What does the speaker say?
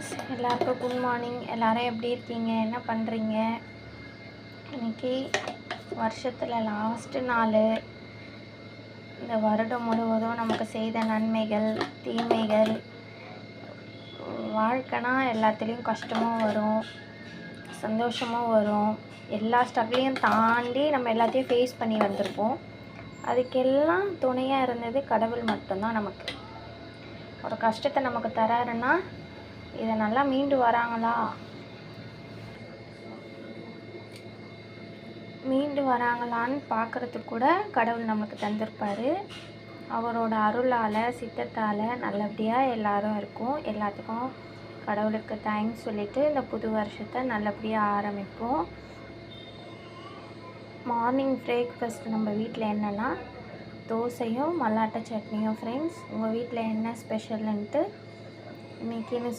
Friends, எல்லாருக்கும் good morning. எல்லோரும் எப்படி இருக்கீங்க? என்ன பண்ணுறீங்க? இன்றைக்கி வருஷத்தில் லாஸ்ட்டு நாள். இந்த வருடம் முழுவதும் நமக்கு செய்த நன்மைகள், தீமைகள், வாழ்க்கைனா எல்லாத்துலேயும் கஷ்டமும் வரும், சந்தோஷமும் வரும். எல்லா ஸ்ட்ரகிளையும் தாண்டி நம்ம எல்லாத்தையும் ஃபேஸ் பண்ணி வந்திருப்போம். அதுக்கெல்லாம் துணையாக இருந்தது கடவுள் மட்டும்தான். நமக்கு ஒரு கஷ்டத்தை நமக்கு தராருன்னா இதை நல்லா மீண்டு வராங்களான்னு பார்க்குறதுக்கு கூட கடவுள் நமக்கு தந்திருப்பார். அவரோட அருளால், சித்தத்தால் நல்லபடியாக எல்லாரும் இருக்கும். எல்லாத்துக்கும் கடவுளுக்கு தேங்க்ஸ் சொல்லிவிட்டு இந்த புது வருஷத்தை நல்லபடியாக ஆரம்பிப்போம். மார்னிங் பிரேக்ஃபாஸ்ட் நம்ம வீட்டில் என்னென்னா தோசையும் மல்லாட்டை சட்னியும். ஃப்ரெண்ட்ஸ், உங்கள் வீட்டில் என்ன ஸ்பெஷல்ன்ட்டு இன்றைக்கின்னு